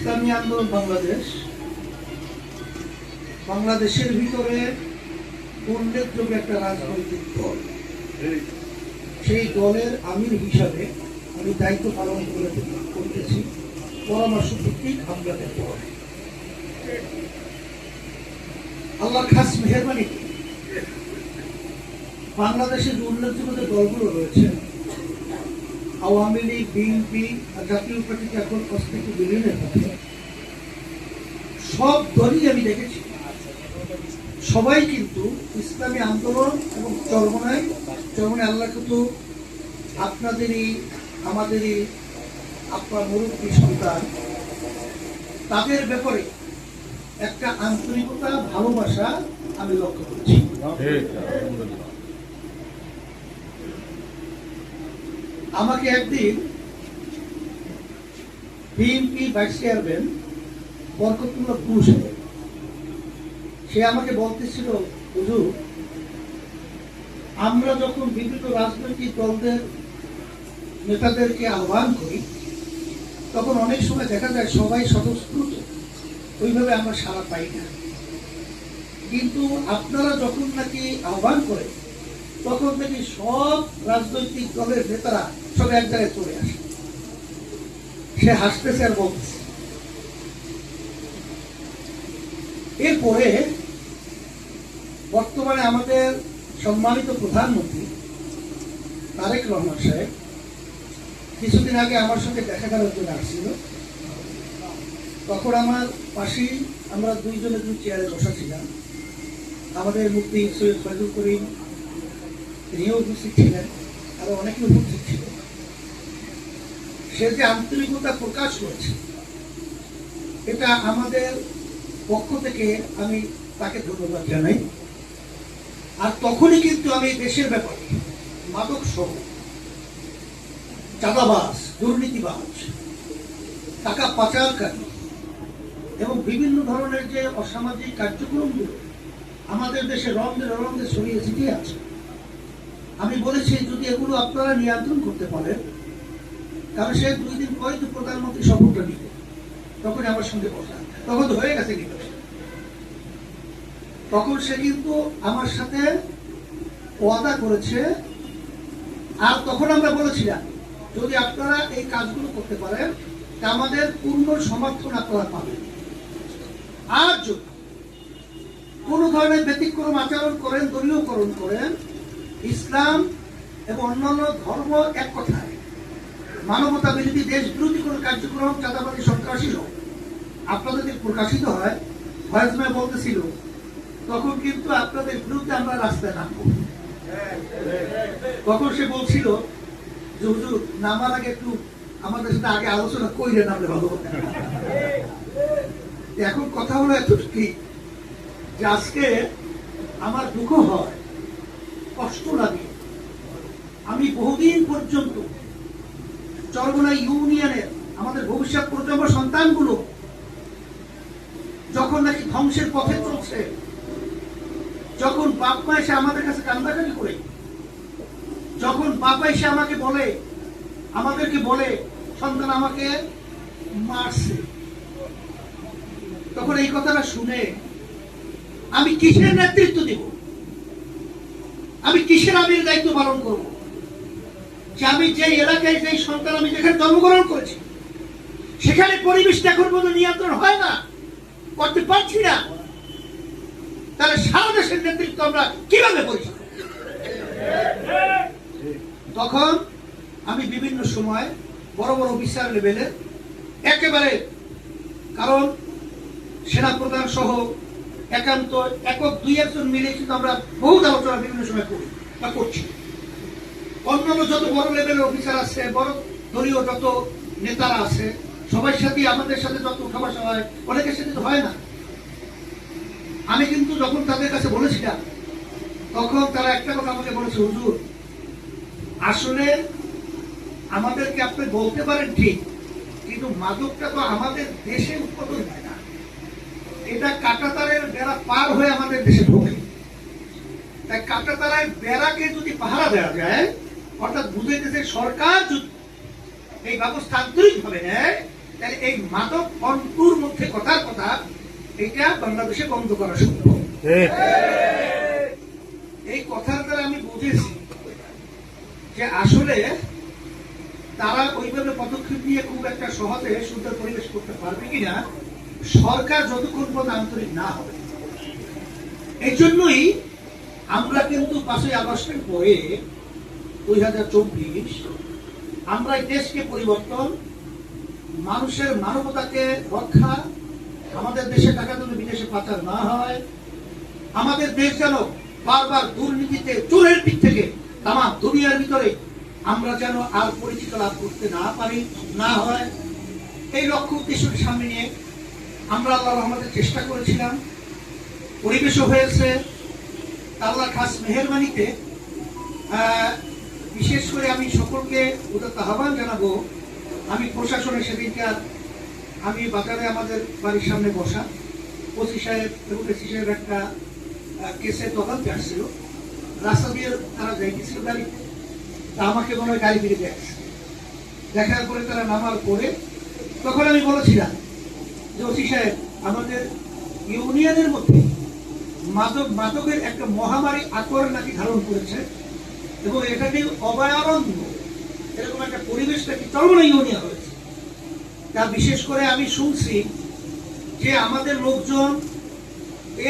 ইসলামী আন্দোলন বাংলাদেশ বাংলাদেশের ভিতরে উল্লেখযোগ্য একটা রাজনৈতিক দল। সেই দলের আমির হিসাবে আমি দায়িত্ব পালন করতেছি পরামর্শ ভিত্তিক আপনাদের পর। আল্লাহ খাস মেহরবানি বাংলাদেশের উল্লেখযোগ্য যে দলগুলো রয়েছে, আওয়ামী লীগ, বিএনপি আর জাতীয় পার্টি এখন অস্তিত্ব বিলীনের পথে, সব দলই আমি দেখেছি সবাই কিন্তু ইসলামী আন্দোলন এবং চরমনায় আল্লাহ কিন্তু আপনাদেরই আমাদেরই আপনার মুরব্বী সন্তান, তাদের ব্যাপারে একটা আন্তরিকতা, ভালোবাসা আমি লক্ষ্য করছি। আমাকে একদিন বিএনপি ভাইস চেয়ারম্যান বরকতুল্লাহ ঘোষ সে আমাকে বলতেছিল, হুজুর, আমরা যখন বিভিন্ন রাজনৈতিক দলদের নেতাদেরকে আহ্বান করি তখন অনেক সময় দেখা যায় সবাই স্বতঃস্ফূর্ত, ওইভাবে আমরা সাড়া পাই না। কিন্তু আপনারা যখন নাকি আহ্বান করেন তখন নাকি সব রাজনৈতিক দলের নেতারা সব এক জায়গায় চলে আসে। সে হাসতেছে আর বলতেছে। এরপরে বর্তমানে আমাদের সম্মানিত প্রধানমন্ত্রী তারেক রহমান সাহেব কিছুদিন আগে আমার সঙ্গে দেখা করার জন্য আসছিল। তখন আমার পাশেই আমরা দুইজনে দুই চেয়ারে বসা ছিলাম। আমাদের মুফতি সৈয়দ ফয়জুল করিম তিনিও উপস্থিত ছিলেন, আরো অনেকে উপস্থিত ছিল। সে যে আন্তরিকতা প্রকাশ করেছে, এটা আমাদের পক্ষ থেকে আমি তাকে ধন্যবাদ জানাই। আর তখনই কিন্তু আমি দেশের ব্যাপারে মাদক সহ চাঁদাবাজ, দুর্নীতিবাজ, টাকা পাচারকারী এবং বিভিন্ন ধরনের যে অসামাজিক কার্যক্রমগুলো আমাদের দেশে রঙে রঙে ছড়িয়ে ছিটিয়ে আছে, আমি বলেছি যদি এগুলো আপনারা নিয়ন্ত্রণ করতে পারেন, কারণ সে 2 দিন পরে তো প্রধানমন্ত্রী শপথটা নিবে, তখন আমার সঙ্গে কথা, তখন তো হয়ে গেছে কিন্তু, তখন সে কিন্তু আমার সাথে ওয়াদা করেছে। আর তখন আমরা বলেছিলাম যদি আপনারা এই কাজগুলো করতে পারেন তা আমাদের পূর্ণ সমর্থন আপনারা পাবেন। আর যদি কোনো ধরনের ব্যতিক্রম আচরণ করেন, দলীয়করণ করেন, ইসলাম এবং অন্যান্য ধর্ম এক কথায় মানবতা বিরোধী, দেশ বিরোধী কোনো কার্যক্রম, চাঁদাবাদী, সন্ত্রাসী হোক, আপনাদের যদি প্রকাশিত হয়, ভয়েসমেল বলতেছিল, তখন কিন্তু আপনাদের বিরুদ্ধে আমরা রাস্তায় নামবো। তখন সে বলছিল যে হুজুর নামার আগে একটু আমাদের সাথে আগে আলোচনা কইলে নামলে ভালো হতো। এখন কথা হলো এতটুকু যে আজকে আমার দুঃখ হয়, কষ্ট লাগে। আমি বহুদিন পর্যন্ত চরমনাই ইউনিয়নের আমাদের ভবিষ্যৎ প্রজন্ম সন্তানগুলো যখন নাকি ধ্বংসের পথে চলছে, যখন বাপ মা এসে আমাদের কাছে কান্দাকাটি করে, যখন বাবা এসে আমাদেরকে বলে সন্তান আমাকে মারছে, তখন এই কথাটা শুনে আমি কিসের নেতৃত্ব দিব, আমি কিসের আমির দায়িত্ব পালন করব? যে আমি যে এলাকায় যে সন্তান আমি যেখানে জন্মগ্রহণ করেছি সেখানে পরিবেশটা এখন পর্যন্ত নিয়ন্ত্রণ হয় না, করতে পারছি না, তাহলে সারা দেশের নেতৃত্ব আমরা কিভাবে পরিচালনা? তখন আমি বিভিন্ন সময় বড় বড় অফিসার লেভেলে একেবারে, কারণ সেনাপ্রধান সহ একান্ত একক 2-1 মিলে কিন্তু আমরা বহুত আলোচনা বিভিন্ন সময় করি বা করছি। অন্যান্য যত বড় লেভেলের অফিসার আছে, বড় দলীয় যত নেতারা আছে, সবার সাথে আমাদের সাথে যত উঠা বসা হয়, অনেকের সাথে তো হয় না। আমি কিন্তু যখন তাদের কাছে বলেছিলাম তখন তারা একটা কথা আমাকে বলেছে, হুজুর আসলে আমাদেরকে আপনি বলতে পারেন ঠিক, কিন্তু মাদকটা তো আমাদের দেশে উৎপাদন হয় না, এটা কাঁটাতারের বেড়া পার হয়ে আমাদের দেশে ঢোকে। তাই কাঁটাতারের বেড়াকে যদি পাহারা দেওয়া যায়, অর্থাৎ বুঝাইতেছে সরকার যদি এই ব্যবস্থা আন্তরিকভাবে নেয়, তাহলে এই মাদক অন্তুর মধ্যে কথার কথা এটা বাংলাদেশে বন্ধ করা সম্ভব। এই কথার দ্বারা আমি বুঝেছি যে আসলে তারা ওইভাবে পদক্ষেপ নিয়ে খুব একটা সহজে সুন্দর পরিবেশ করতে পারবে কিনা সরকার যতক্ষণ পর্যন্ত আন্তরিক না হবে। এই জন্যই আমরা কিন্তু 5ই আগস্টের পরে 2024 আমরা এই দেশকে পরিবর্তন, মানুষের মানবতাকে রক্ষা, আমাদের দেশে টাকা যেন বিদেশে পাচার না হয়, আমাদের দেশ যেন বারবার দুর্নীতিতে চোরের দিক থেকে তাম দুনিয়ার ভিতরে আমরা যেন আর পরিচিত লাভ করতে না পারি, না হয়, এই লক্ষ্য উদ্দেশ্যকে সামনে নিয়ে আমরা আল্লাহ রহমতের চেষ্টা করেছিলাম। পরিবেশও হয়েছে। আল্লাহ খাস মেহেরবানিতে বিশেষ করে আমি সকলকে উদাত্ত আহ্বান জানাবো। আমি প্রশাসনের সেদিনকার আমি বাজারে আমাদের বাড়ির সামনে বসা ওসি সাহেব এবং এসি সাহেব একটা কেসে তদন্তে আসছিল, রাস্তা দিয়ে তারা যাইতেছিল গাড়িতে, তা আমাকে মনে হয় গাড়ি ফিরে দেখছে, দেখার পরে তারা নামার পরে তখন আমি বলেছিলাম যে ওসি সাহেব আমাদের ইউনিয়নের মধ্যে মাদকের একটা মহামারী আকর নাকি ধারণ করেছে এবং এটা নিয়ে অভয়ারণ্য এরকম একটা পরিবেশ নাকি চরমনাই ইউনিয়ন হয়েছে। তা বিশেষ করে আমি শুনছি যে আমাদের লোকজন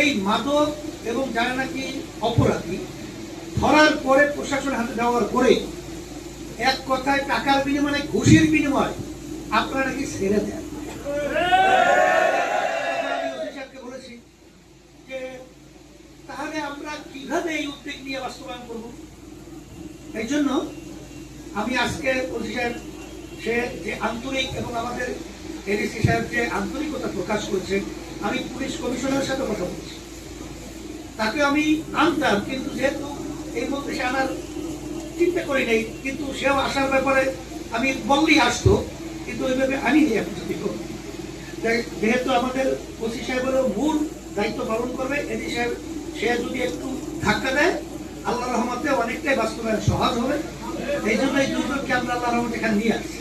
এই মাদক এবং যারা নাকি অপরাধী ধরার পরে প্রশাসনের হাতে দেওয়ার পরে এক কথায় টাকার বিনিময়ে ঘুষের বিনিময় আপনারা নাকি ছেড়ে দেন। বলেছি যে তাহলে আমরা কিভাবে এই উদ্যোগ নিয়ে বাস্তবায়ন করব। এই জন্য আমি আজকে ওসি সাহেব সে যে আন্তরিক এবং আমাদের এডিসি সাহেব যে আন্তরিকতা প্রকাশ করেছে, আমি পুলিশ কমিশনারের সাথে কথা বলছি, তাকে আমি আনতাম, কিন্তু যেহেতু এই মধ্যে সে আনার চিন্তা করি নাই, কিন্তু সেও আসার ব্যাপারে আমি বললেই আসতো, কিন্তু ওইভাবে আনিনি এখন যদি। যেহেতু আমাদের ওসি সাহেবেরও মূল দায়িত্ব পালন করবে, এডি সাহেব সে যদি একটু ধাক্কা দেয় আল্লাহ রহমতে অনেকটাই বাস্তবায়ন সহজ হবে। এই জন্য এই দুজনকে আমরা আল্লাহ রহমতে এখানে নিয়ে আসছি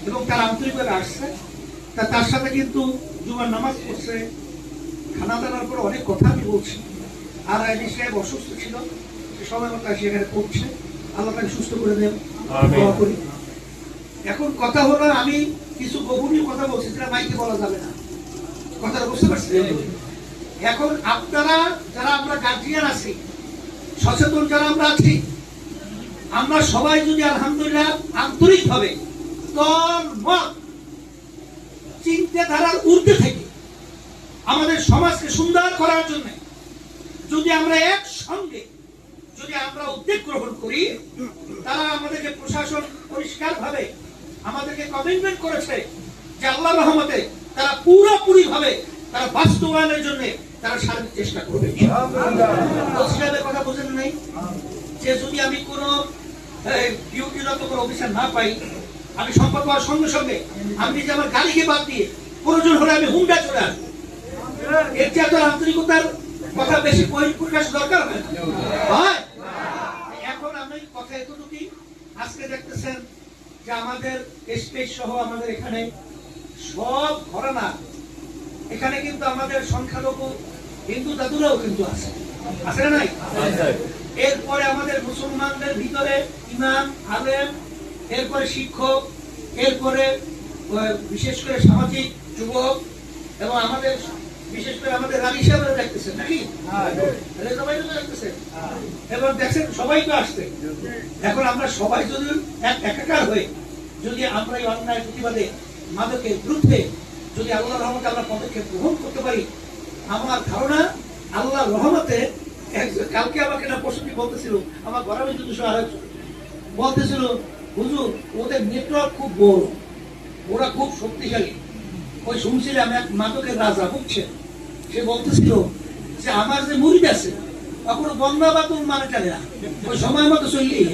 এবং তার আন্তরিকভাবে আসছে। তার সাথে কিন্তু জুমার নামাজ পড়ছে, খানা দানার পর অনেক কথা আমি বলছি। আর এডি সাহেব অসুস্থ ছিল, সে সময় মতো আসি এখানে পড়ছে, আল্লাহ তাকে সুস্থ করে দেন। এখন কথা হলো, আমি কিছু গোপনীয় কথা বলছি যেটা মাইকে বলা যাবে না, কথাটা বুঝতে পারছি। এখন আপনারা যারা আমরা গার্জিয়ান আছি, সচেতন যারা আমরা আছি, আমরা সবাই যদি আলহামদুলিল্লাহ আন্তরিক ভাবে চিন্তাধারার ঊর্ধ্বে থেকে আমাদের সমাজকে সুন্দর করার জন্য যদি আমরা একসঙ্গে যদি আমরা উদ্যোগ গ্রহণ করি, তারা আমাদেরকে প্রশাসন পরিষ্কার ভাবে আমাদেরকে কমিটমেন্ট করেছে যে আল্লাহ রহমতে তারা পুরোপুরি ভাবে তারা বাস্তবায়নের জন্য তারা সার্বিক চেষ্টা করবে। কথা বোঝেন নাই যে যদি আমি কোন ডিউটিরত কোনো অফিসার না পাই, আমি সম্পদ পাওয়ার সঙ্গে সঙ্গে আমি নিজে আমার গাড়িকে বাদ দিয়ে প্রয়োজন হলে আমি হুন্ডা চলে আসবো। এর চেয়ে তো আন্তরিকতার কথা বেশি প্রকাশ দরকার হয়। এখন আমি কথা এতটুকুই। আজকে দেখতেছেন যে আমাদের স্টেজ সহ আমাদের এখানে সব ঘরানা, এখানে কিন্তু আমাদের সংখ্যালঘু হিন্দু দাদুরাও কিন্তু আছে, আছে না নাই? এরপরে আমাদের মুসলমানদের ভিতরে ইমাম, আলেম, এরপরে শিক্ষক, এরপরে বিশেষ করে সামাজিক যুবক এবং আমাদের বিশেষ করে আমাদের রানী সাহেবরা দেখতেছেন নাকি, সবাই দেখতেছেন এবং দেখছেন সবাই তো আসছে। এখন আমরা সবাই যদি একাকার হয়ে যদি আমরা এই অন্যায় প্রতিবাদে মাদকের বিরুদ্ধে যদি আল্লাহ রহমতে আমরা পদক্ষেপ গ্রহণ করতে পারি, আমার ধারণা আল্লাহ রহমতে কালকে আমাকে না পশুটি বলতেছিল, আমার গরমে যদি বলতেছিল হুজুর ওদের নেটওয়ার্ক খুব বড়, ওরা খুব শক্তিশালী। ওই শুনছিলাম এক মাদকের রাজা, বুঝছেন, সে বলতেছিল যে আমার যে মুরিদ আছে কখনো বন্যা বাতুল মানে চলে না, ওই সময় মতো চললেই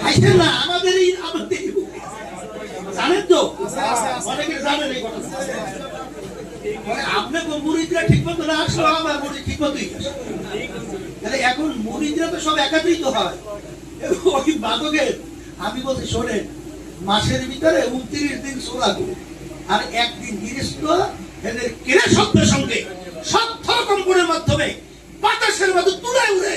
আসে না। আমাদের জানেন তো, অনেকে জানেন এই কথা। আপনার মুরিদরা ঠিক মতো না আসলো, আমার মুরিদ ঠিক মতোই আসে। এখন মুরিদরা তো সব একাত্রিত হয় ওই মাদকের। আমি বলছি শোনেন, মাসের ভিতরে 29 দিন সোলাগু আর একদিন গৃহস্থ এদের কেড়ে শব্দের সঙ্গে 17 কম্পনের মাধ্যমে বাতাসের মধ্যে তুলে উড়ে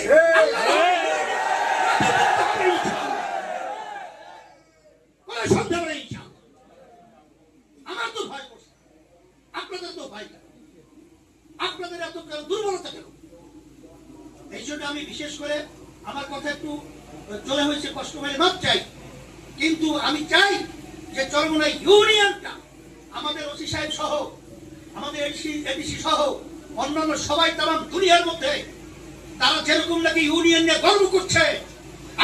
আমার তো ভয় করছে, আপনাদের তো ভয় কেন? আপনাদের এত দুর্বলতা কেন? এই জন্য আমি বিশেষ করে আমার কথা একটু চলে হয়েছে, কষ্ট হয়ে মাপ চাই, কিন্তু আমি চাই যে চরমোনাই ইউনিয়নটা আমাদের ওসি সাহেব সহ আমাদের এডিসি সহ অন্যান্য সবাই তাম দুনিয়ার মধ্যে তারা যেরকম নাকি ইউনিয়ন নিয়ে গর্ব করছে,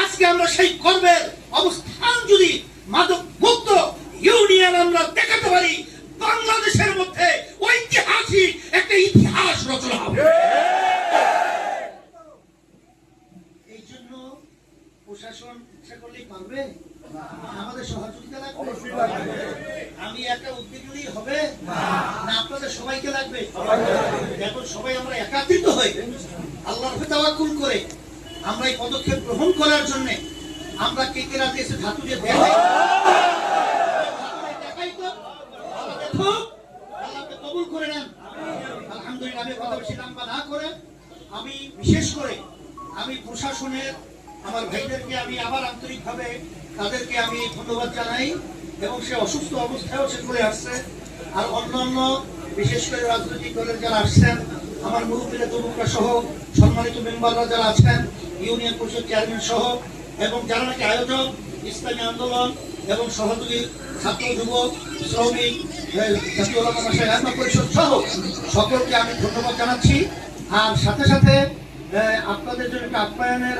আজকে আমরা সেই গর্বের অবস্থান যদি মাদক মুক্ত ইউনিয়ন আমরা দেখাতে পারি, বাংলাদেশের মধ্যে ঐতিহাসিক একটা ইতিহাস রচনা হবে। এই জন্য প্রশাসন ইচ্ছা করলেই পারবে, আমাদের সহযোগিতা লাগবে। আমি একা উদ্যোগ নিলেই হবে না, আপনাদের সবাইকে লাগবে। এখন সবাই আমরা একাত্রিত হই, আল্লাহর উপর তাওয়াক্কুল করে আমরা এই পদক্ষেপ গ্রহণ করার জন্য আমরা কে কে রাতে এসে ধাতু দিয়ে দেখাই তো, দেখো আল্লাহকে কবুল করে নেন। আলহামদুলিল্লাহ। আমি কথা বেশি লম্বা না করে আমি বিশেষ করে আমি প্রশাসনের আমার ভাইদেরকে আমি আবার আন্তরিকভাবে তাদেরকে আমি ধন্যবাদ জানাই, এবং সে অসুস্থ অবস্থায়ও সে করে আসছে। আর অন্যান্য বিশেষ করে রাজনৈতিক দলের যারা আসছেন, আমার মুরব্বীরা যুবকরা সহ সম্মানিত মেম্বাররা যারা আছেন, ইউনিয়ন পরিষদ চেয়ারম্যান সহ, এবং যারা নাকি আয়োজক ইসলামী আন্দোলন এবং সহযোগী ছাত্র যুবক শ্রমিক জাতীয় ওলামা মাসায়েখ আইম্মা পরিষদ সহ সকলকে আমি ধন্যবাদ জানাচ্ছি। আর সাথে সাথে আপনাদের জন্য একটা আপ্যায়নের